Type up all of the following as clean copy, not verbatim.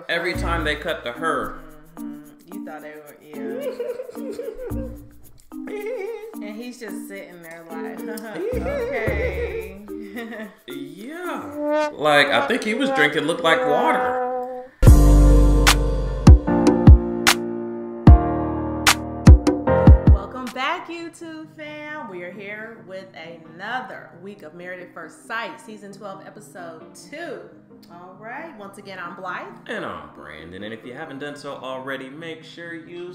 Every time they cut to her. You thought they were, yeah. And he's just sitting there like, okay. Yeah. Like, I think he was drinking looked like water. Welcome back, YouTube fam. We are here with another week of Married at First Sight, Season 12, Episode 2. All right. Once again, I'm Blythe. And I'm Brandon. And if you haven't done so already, make sure you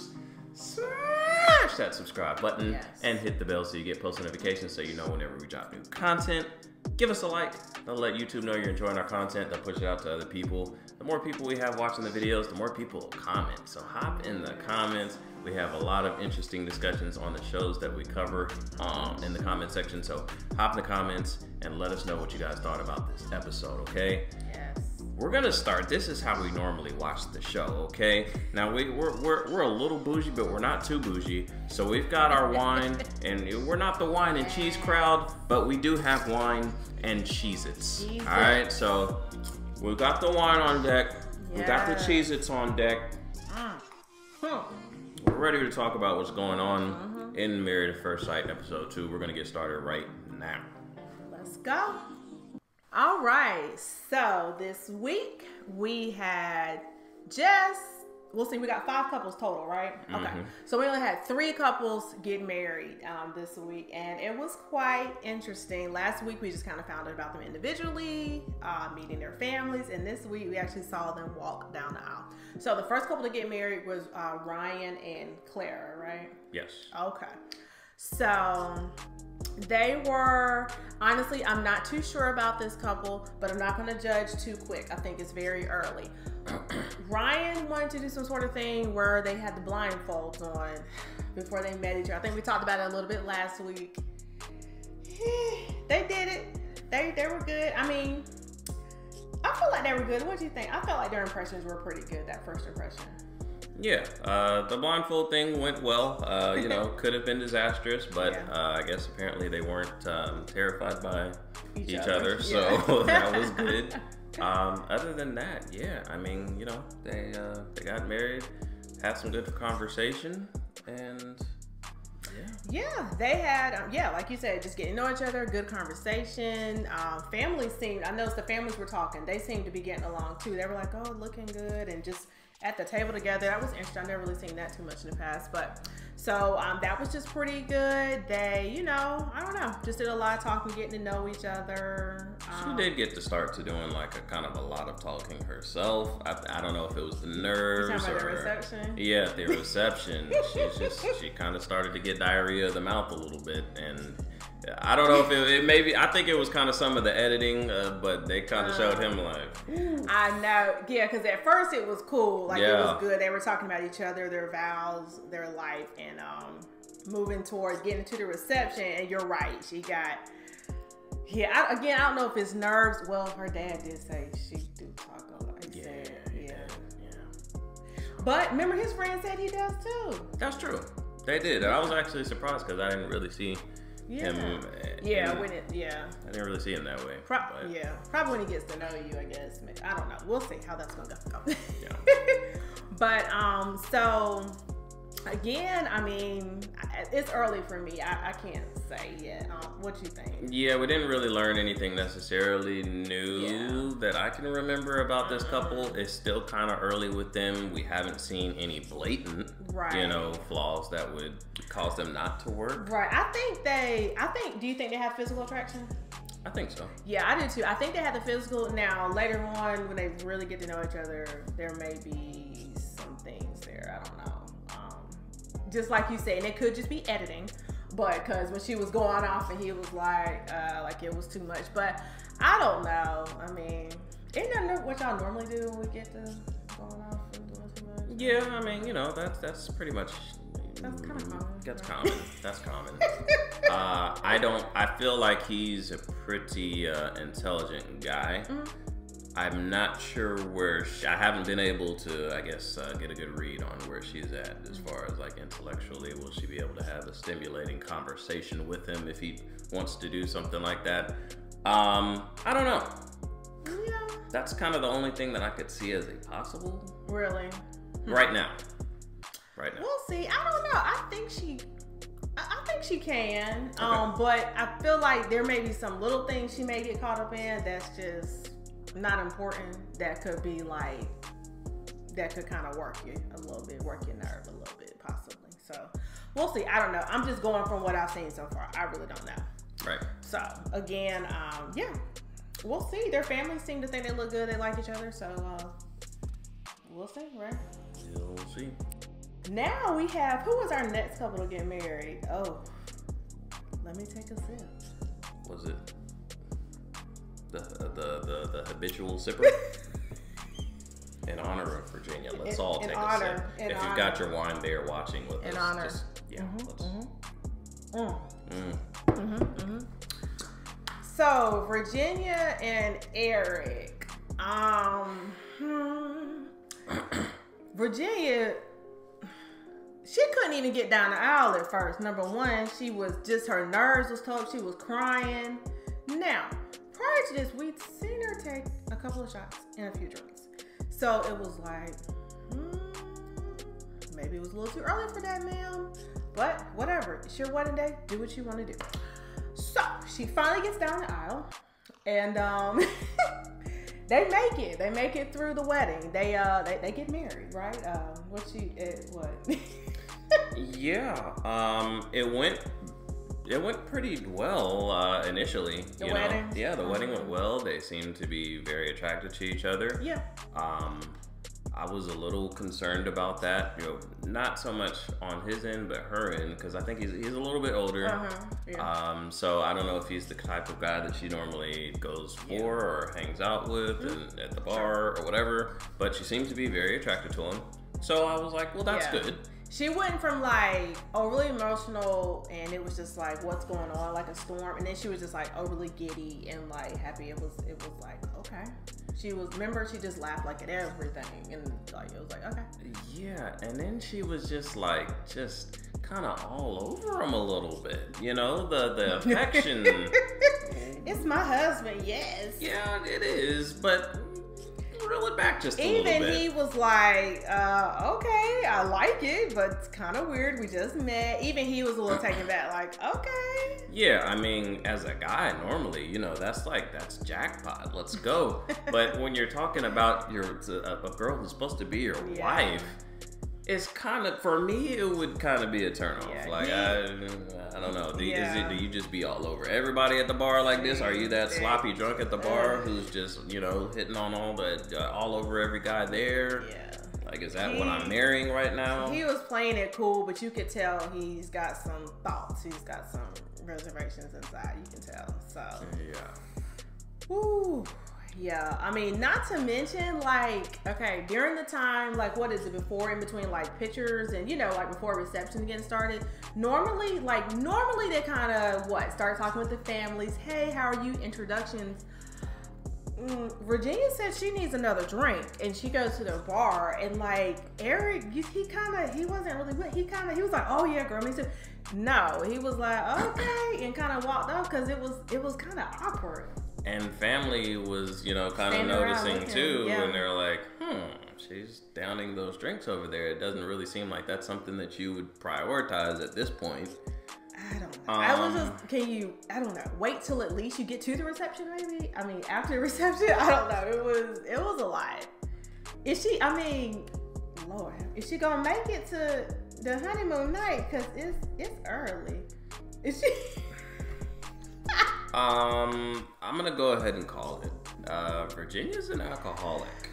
smash that subscribe button and hit the bell so you get post notifications so you know whenever we drop new content. Give us a like. That'll let YouTube know you're enjoying our content. They'll push it out to other people. The more people we have watching the videos, the more people will comment. So hop in the comments. We have a lot of interesting discussions on the shows that we cover in the comment section. So hop in the comments and let us know what you guys thought about this episode, okay? Yes. We're gonna start. This is how we normally watch the show, okay? Now we're a little bougie, but we're not too bougie. So we've got our wine, and we're not the wine and cheese crowd, but we do have wine and Cheez-Its. All right, so we've got the wine on deck. We got the Cheez-Its on deck. We're ready to talk about what's going on in Married at First Sight, Episode 2. We're gonna get started right now. Let's go. All right, so this week we had we got 5 couples total, right? Okay, so we only had 3 couples get married this week, and it was quite interesting. Last week we just kind of found out about them individually, meeting their families, and this week we actually saw them walk down the aisle. So the first couple to get married was Ryan and Clara, right? Yes. Okay, so they were, honestly, I'm not too sure about this couple, but I'm not going to judge too quick. I think it's very early. Ryan wanted to do some sort of thing where they had the blindfolds on before they met each other. I think we talked about it a little bit last week. They did it. They were good. I mean, I feel like they were good. What do you think? I felt like their impressions were pretty good, that first impression. Yeah, the blindfold thing went well. You know, could have been disastrous, but I guess apparently they weren't terrified by each other, so that was good. Other than that, yeah, I mean, you know, they got married, had some good conversation, and they had, like you said, just getting to know each other, good conversation. Families seemed, I noticed the families were talking. They seemed to be getting along too. They were like, oh, looking good, and just at the table together. That was interesting. I've never really seen that too much in the past, but so that was just pretty good. They, you know, I don't know, just did a lot of talking, getting to know each other. She did get to start to doing like a kind of a lot of talking herself. I don't know if it was the nerves or the reception. Yeah, the reception. she kind of started to get diarrhea of the mouth a little bit, and I don't know if it maybe, I think it was kind of some of the editing, but they kind of showed him like, I know, yeah, because at first it was cool, like it was good. They were talking about each other, their vows, their life, and moving towards getting to the reception. And you're right, she got, I don't know if it's nerves. Well, her dad did say she do talk a lot. He said. But remember, his friend said he does too. That's true. They did, and I was actually surprised because I didn't really see him. I didn't really see him that way. Probably when he gets to know you, I guess. I don't know. We'll see how that's gonna go. But so again, I mean, it's early for me. I can't say yet. What you think? Yeah, we didn't really learn anything necessarily new that I can remember about this couple. It's still kind of early with them. We haven't seen any blatant, flaws that would cause them not to work. Right. Do you think they have physical attraction? I think so. Yeah, I do too. I think they have the physical. Now, later on, when they really get to know each other, there may be some things there. I don't know. Just like you said, and it could just be editing, but because when she was going off and he was like it was too much. But I don't know. I mean, isn't that what y'all normally do when we get to going off and doing too much? Yeah, I mean, you know, that's pretty much. That's kind of common. That's common. That's common. I feel like he's a pretty intelligent guy. I'm not sure I haven't been able to, I guess, get a good read on where she's at as far as like intellectually. Will she be able to have a stimulating conversation with him if he wants to do something like that? I don't know. Yeah. That's kind of the only thing that I could see as a possible. Really? Right now. We'll see. I don't know. I think she can. Okay. But I feel like there may be some little things she may get caught up in that's just not important. That could be like, that could kind of work you a little bit, work your nerve a little bit, possibly. So we'll see. I don't know. I'm just going from what I've seen so far. I really don't know. Right. So again, yeah, we'll see. Their families seem to think they look good. They like each other. So we'll see, right? We'll see. Now we have, who was our next couple to get married? Oh, let me take a sip. Was it the habitual sipper? In honor of Virginia, let's all take a sip. If you've got your wine there watching with us. In honor. Just, yeah, So, Virginia and Eric. Virginia, she couldn't even get down the aisle at first. Number one, she was just, her nerves was told, she was crying. Now, prior to this, we'd seen her take a couple of shots and a few drinks. So it was like, maybe it was a little too early for that, ma'am. But whatever, it's your wedding day, do what you want to do. So she finally gets down the aisle, and they make it through the wedding. They get married, right? What? Yeah, it went pretty well initially. The wedding? Yeah, the wedding went well. They seemed to be very attracted to each other. Yeah. I was a little concerned about that. Not so much on his end, but her end, because I think he's a little bit older. Yeah. So I don't know if he's the type of guy that she normally goes for or hangs out with and at the bar or whatever. But she seems to be very attracted to him. So I was like, well, that's good. She went from like overly emotional and it was just like, what's going on, like a storm, and then she was just like overly giddy and like happy. It was like, okay. She just laughed like at everything, and like it was like, okay. Yeah, and then she was just kind of all over him a little bit, the affection. It's my husband, yes. Yeah, it is, but reel it back just a little bit. Even he was like, okay, I like it, but it's kind of weird. We just met. Even he was a little taken back, like, okay. Yeah, I mean, as a guy, normally, that's jackpot. Let's go. But when you're talking about a girl who's supposed to be your wife, it's kind of, for me, it would kind of be a turnoff. Yeah, I don't know. Do you just be all over everybody at the bar like this? Are you that sloppy drunk at the bar who's just, hitting on all over every guy there? Yeah. Like, is that what I'm marrying right now? He was playing it cool, but you could tell he's got some thoughts. He's got some reservations inside. You can tell. So. Yeah. Woo. Yeah, I mean, not to mention, like, okay, during the time, like, what is it, in between, like, pictures and, like, before reception getting started, normally they kind of, start talking with the families, hey, how are you, introductions. Virginia said she needs another drink, and she goes to the bar, and, like, Eric, he wasn't really, he was like, oh, yeah, girl, me too. No, he was like, okay, and kind of walked off, because it was kind of awkward. And family was, kind of noticing too, and they're like, she's downing those drinks over there. It doesn't really seem like that's something that you would prioritize at this point. I don't know. I don't know, wait till at least you get to the reception maybe? I mean, after the reception, I don't know. It was a lot. Is she gonna make it to the honeymoon night? Because it's early. Is she... I'm gonna go ahead and call it. Virginia's an alcoholic.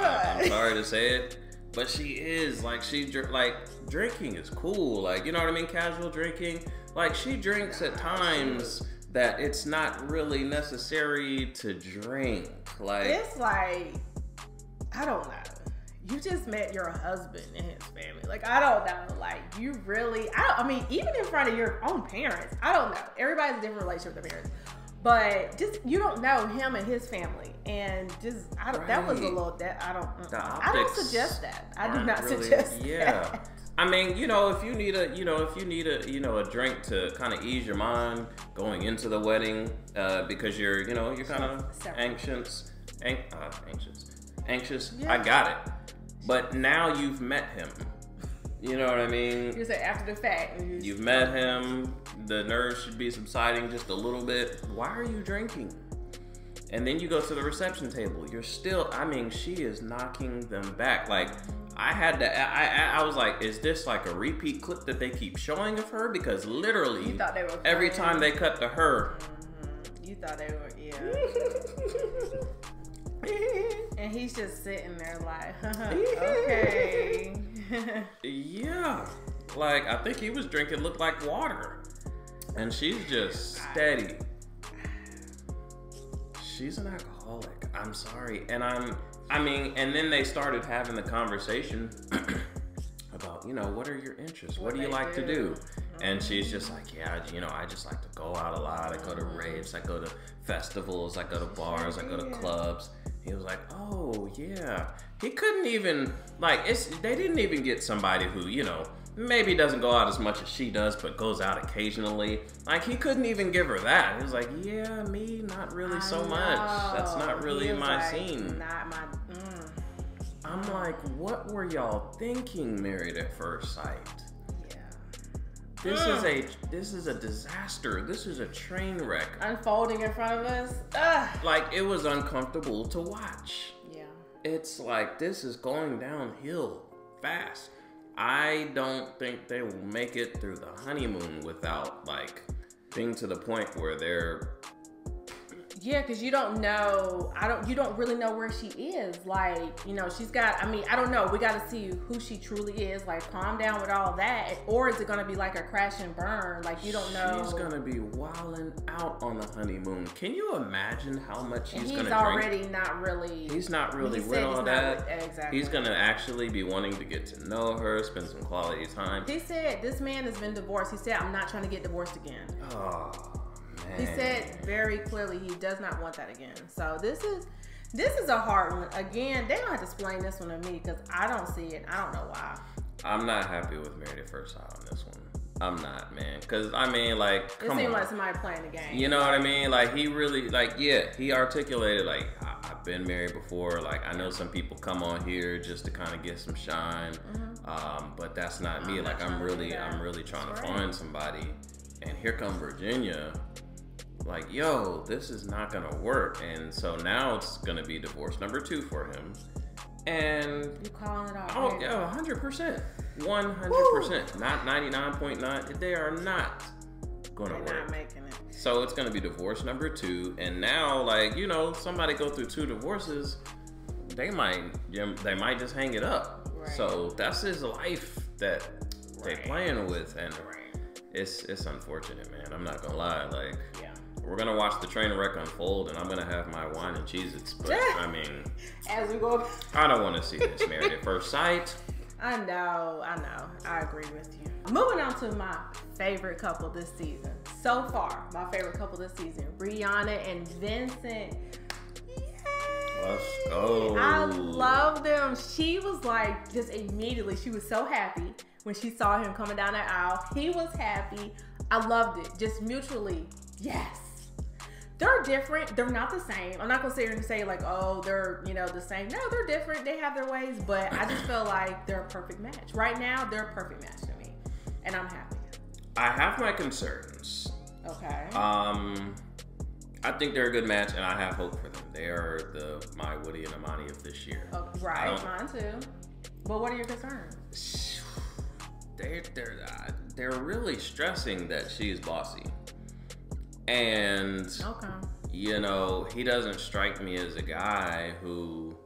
I'm sorry to say it, but she is. Like, drinking is cool. Like, you know what I mean? Casual drinking. Like, she drinks at times that it's not really necessary to drink. Like, it's like, I don't know. You just met your husband and his family. Like, I don't know. Like, you really, I mean, even in front of your own parents, I don't know. Everybody has a different relationship with their parents. But just, you don't know him and his family. And just, that was a little, I don't suggest that. I do not suggest that. I mean, if you need a drink to kind of ease your mind going into the wedding, because you're kind of anxious. Anxious. Yeah. I got it. But now you've met him. You know what I mean? You said after the fact. You've met him. The nerves should be subsiding just a little bit. Why are you drinking? And then you go to the reception table. You're still, I mean, she is knocking them back. Like, I was like, is this like a repeat clip that they keep showing of her? Because literally, you thought they were every time they cut to her. Mm-hmm. You thought they were, And he's just sitting there like, okay. Yeah. Like, I think he was drinking looked like water. And she's just steady. She's an alcoholic. I'm sorry. And and then they started having the conversation about, what are your interests? What do you like to do? And she's just like, yeah, I just like to go out a lot. I go to raves. I go to festivals. I go to bars. I go to clubs. He was like, oh, yeah. He couldn't even, they didn't even get somebody who, maybe doesn't go out as much as she does, but goes out occasionally. Like, he couldn't even give her that. He was like, yeah, me, not really so much. That's not really my scene. Not my, I'm like, what were y'all thinking, Married at First Sight? Yeah. This is a disaster. This is a train wreck. Unfolding in front of us. Ugh. Like, it was uncomfortable to watch. Yeah. It's like, this is going downhill fast. I don't think they will make it through the honeymoon without, being to the point where they're... Yeah, because you don't know, you don't really know where she is. She's got, I don't know. We got to see who she truly is. Like, calm down with all that. Or is it going to be like a crash and burn? Like, you don't know. She's going to be wilding out on the honeymoon. Can you imagine how much he's going to drink? He's not really with all that. Exactly. He's going to actually be wanting to get to know her, spend some quality time. He said, this man has been divorced. He said, I'm not trying to get divorced again. Oh. Man. He said very clearly he does not want that again. So this is a hard one. Again, they don't have to explain this one to me because I don't see it. I don't know why. I'm not happy with Married at First Sight on this one. I'm not, man. Because, come on. It seemed like somebody playing the game. You know what I mean? Like, he really, he articulated, I've been married before. Like, I know some people come on here just to kind of get some shine. Mm-hmm. But that's not me. Like, I'm really trying to find somebody. And here come Virginia. Like, yo, this is not gonna work. And so now it's gonna be divorce number 2 for him. And you calling it out? Oh, yeah, 100%. 100%. Not 99.9. They are not gonna work. Not making it. So it's gonna be divorce number 2. And now, somebody go through 2 divorces, they might just hang it up. Right. So that's his life that they playing with. And it's unfortunate, man. I'm not gonna lie. We're gonna watch the train wreck unfold, and I'm gonna have my wine and Cheez-Its. But as we go, I don't want to see this Married at First Sight. I know. I agree with you. Moving on to my favorite couple this season. So far, my favorite couple this season: Brianna and Vincent. Yay! Let's go. I love them. She was just immediately. She was so happy when she saw him coming down the aisle. He was happy. I loved it. Just mutually, yes. They're different. They're not the same. I'm not going to sit here and say they're, the same. No, they're different. They have their ways, but I just feel like they're a perfect match. Right now, they're a perfect match to me, and I'm happy. I have my concerns. Okay. I think they're a good match, and I have hope for them. They are my Woody and Amani of this year. Oh, right, mine too. But what are your concerns? They're really stressing that she's bossy. And, he doesn't strike me as a guy who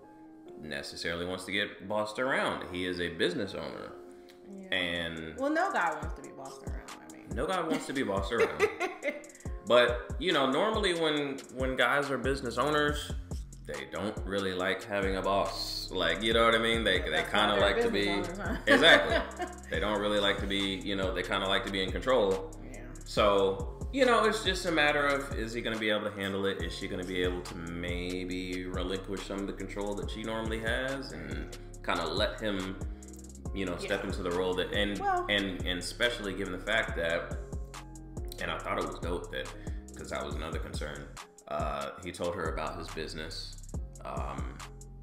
necessarily wants to get bossed around. He is a business owner. Yeah. And... Well, no guy wants to be bossed around, No guy wants to be bossed around. But, normally when guys are business owners, they don't really like having a boss. You know what I mean? They kind of like to be... Owners, huh? Exactly. They don't really like to be, they kind of like to be in control. Yeah. So... it's just a matter of, is he going to be able to handle it? Is she going to be able to maybe relinquish some of the control that she normally has and kind of let him, step into the role that, and especially given the fact that, and I thought it was dope that, because that was another concern, he told her about his business,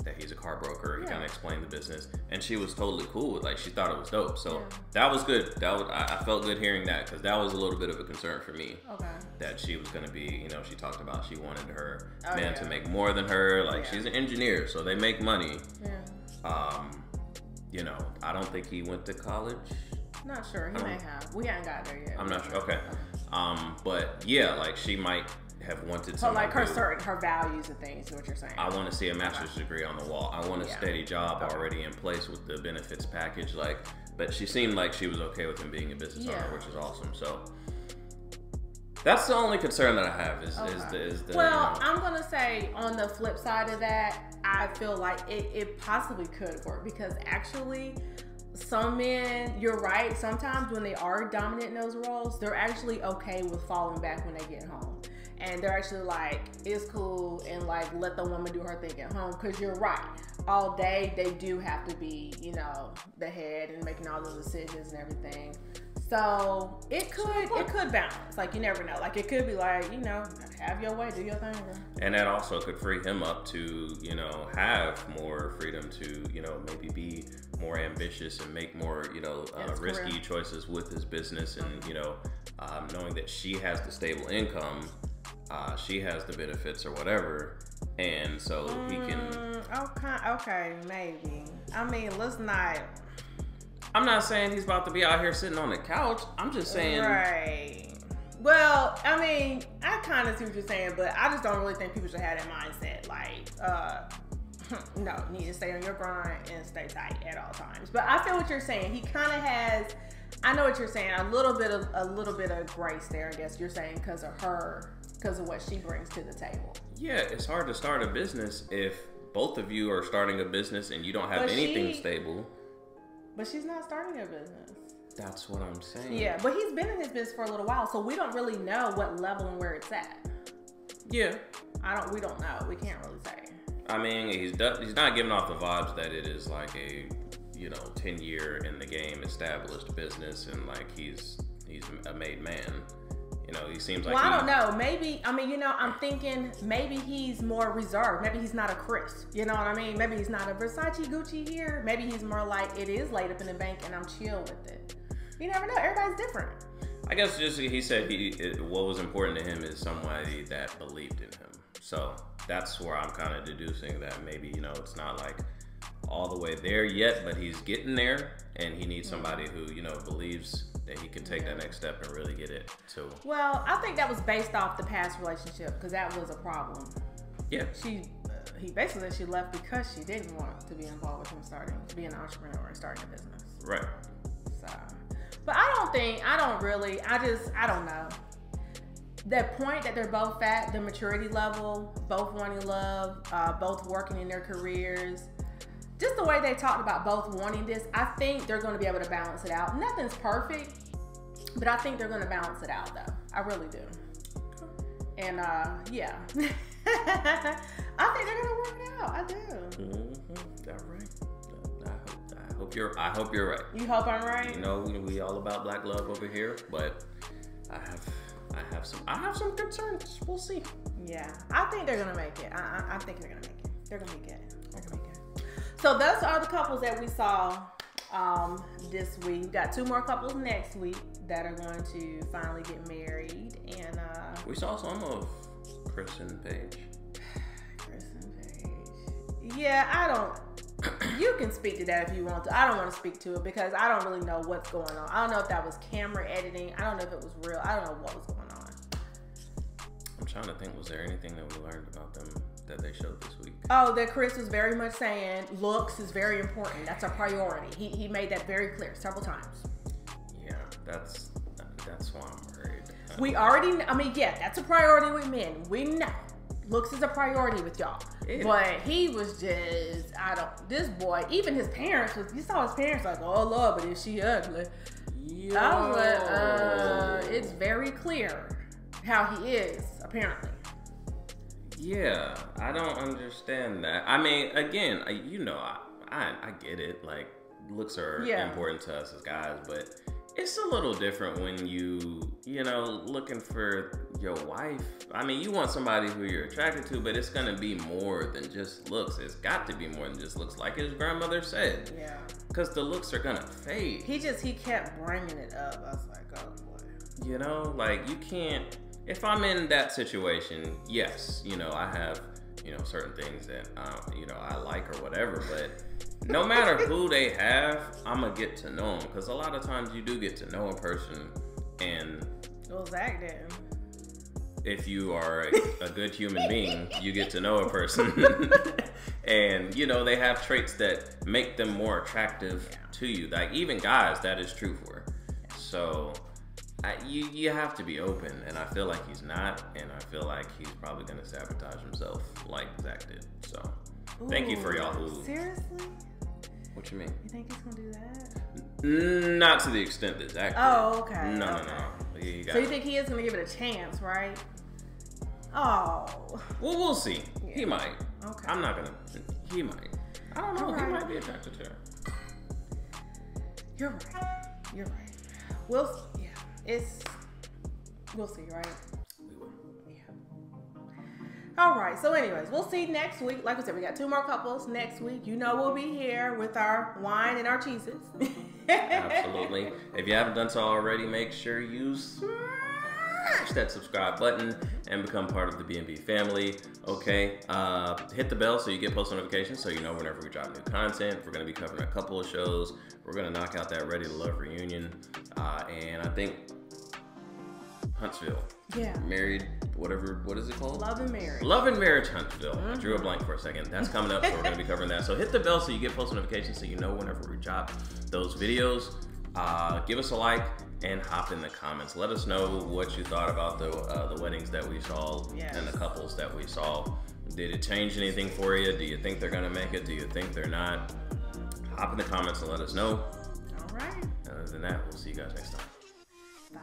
that he's a car broker. He kind of explained the business, and she was totally cool with, like, she thought it was dope. So that was good. I felt good hearing that, because that was a little bit of a concern for me. Okay. That she was going to be, you know, she talked about she wanted her man to make more than her. Like, she's an engineer, so they make money. Yeah. You know, I don't think he went to college. Not sure. He may have. We haven't got there yet. I'm not sure. Okay. But yeah, like, she might have wanted to, like, her values and things is what you're saying. I want to see a master's degree on the wall. I want a steady job already in place with the benefits package. Like, but she seemed like she was okay with him being a business owner, which is awesome. So that's the only concern that I have is the well, you know, I'm gonna say on the flip side of that, I feel like it possibly could work, because actually some men, you're right, sometimes when they are dominant in those roles, they're actually okay with falling back when they get home. And they're actually like, it's cool, and like, let the woman do her thing at home. Because you're right, all day they do have to be, you know, the head and making all the decisions and everything. So it could balance. Like, you never know. Like, it could be like, you know, have your way, do your thing. And that also could free him up to, you know, have more freedom to, you know, maybe be more ambitious and make more, you know, risky choices with his business. And, you know, knowing that she has the stable income, she has the benefits or whatever, and so he can. Okay, maybe. I mean, let's not. I'm not saying he's about to be out here sitting on the couch. I'm just saying. Right. Well, I mean, I kind of see what you're saying, but I just don't really think people should have that mindset. Like, no, you need to stay on your grind and stay tight at all times. But I feel what you're saying. He kind of has. I know what you're saying. A little bit of grace there, I guess you're saying, because of what she brings to the table. Yeah, it's hard to start a business if both of you are starting a business and you don't have anything stable. But she's not starting a business. That's what I'm saying. Yeah, but he's been in his business for a little while, so we don't really know what level and where it's at. Yeah. We don't know. We can't really say. I mean, he's not giving off the vibes that it is like a, you know, 10-year in the game established business, and like he's a made man. You know, he seems like. Well, I don't know. Maybe, I mean, you know, I'm thinking maybe he's more reserved. Maybe he's not a Chris. You know what I mean? Maybe he's not a Versace Gucci here. Maybe he's more like, it is laid up in the bank and I'm chill with it. You never know. Everybody's different. I guess just he said what was important to him is somebody that believed in him. So that's where I'm kind of deducing that maybe, you know, it's not like all the way there yet, but he's getting there, and he needs somebody who, you know, believes that he can take that next step and really get it to. Well, I think that was based off the past relationship, because that was a problem. Yeah. He basically said she left because she didn't want to be involved with him being an entrepreneur and starting a business. Right. So, but I don't know. That point that they're both at, the maturity level, both wanting love, both working in their careers, just the way they talked about both wanting this, I think they're going to be able to balance it out. Nothing's perfect, but I think they're going to balance it out, though. I really do. And, yeah. I think they're going to work it out. I do. Mm-hmm. All right. I hope you're right. You hope I'm right? You know, we all about black love over here, but I have some concerns. We'll see. Yeah. I think they're going to make it. I think they're going to make it. They're going to be good. They're going to be good. So those are the couples that we saw this week. We've got 2 more couples next week that are going to finally get married. And we saw some of Chris and Paige. Chris and Paige. Yeah, I don't. You can speak to that if you want to. I don't want to speak to it because I don't really know what's going on. I don't know if that was camera editing. I don't know if it was real. I don't know what was going on. I'm trying to think. Was there anything that we learned about them that they showed this week? Oh, that Chris was very much saying looks is very important. That's a priority. He made that very clear several times. Yeah, that's why I'm worried. We already, that's a priority with men. We know looks is a priority with y'all. Yeah. But he was just, this boy, even his parents you saw his parents like, oh Lord, but is she ugly? Yo. I was like, it's very clear how he is, apparently. Yeah, I don't understand that. I mean, again, you know, I get it. Like, looks are important to us as guys, but it's a little different when you know, looking for your wife, I mean, you want somebody who you're attracted to, but it's gonna be more than just looks. It's got to be more than just looks, like his grandmother said. Yeah. Because the looks are gonna fade. He kept bringing it up. I was like, oh boy. You know, like you can't. If I'm in that situation, yes, you know, I have, you know, certain things that you know, I like or whatever, but no matter who they have, I'm gonna get to know them, because a lot of times you do get to know a person, and well, Zach did. If you are a good human being, you get to know a person, and you know, they have traits that make them more attractive to you. Like even guys, that is true for. So you have to be open, and I feel like he's not, and I feel like he's probably gonna sabotage himself like Zach did. So thank you for y'all who. Seriously? What you mean? You think he's gonna do that? Not to the extent that Zach did. Oh, okay. No. So you think he is gonna give it a chance, right? Oh. Well, we'll see. Yeah. He might. Okay. I'm not gonna. He might. I don't know. Right. He might be attracted to her. You're right. We'll see, right? We will. Yeah. All right. So, anyways, we'll see next week. Like I said, we got 2 more couples next week. You know, we'll be here with our wine and our cheeses. Absolutely. If you haven't done so already, make sure you smash that subscribe button and become part of the B&B family. Okay. Hit the bell so you get post notifications, so you know whenever we drop new content. We're going to be covering a couple of shows. We're going to knock out that Ready to Love reunion. And I think Huntsville. Yeah. Married, whatever, what is it called? Love and Marriage. Love and Marriage Huntsville. I drew a blank for a second. That's coming up, so we're going to be covering that. So hit the bell so you get post notifications, so you know whenever we drop those videos. Give us a like and hop in the comments. Let us know what you thought about the weddings that we saw and the couples that we saw. Did it change anything for you? Do you think they're going to make it? Do you think they're not? Hop in the comments and let us know. All right. Other than that, we'll see you guys next time. Bye.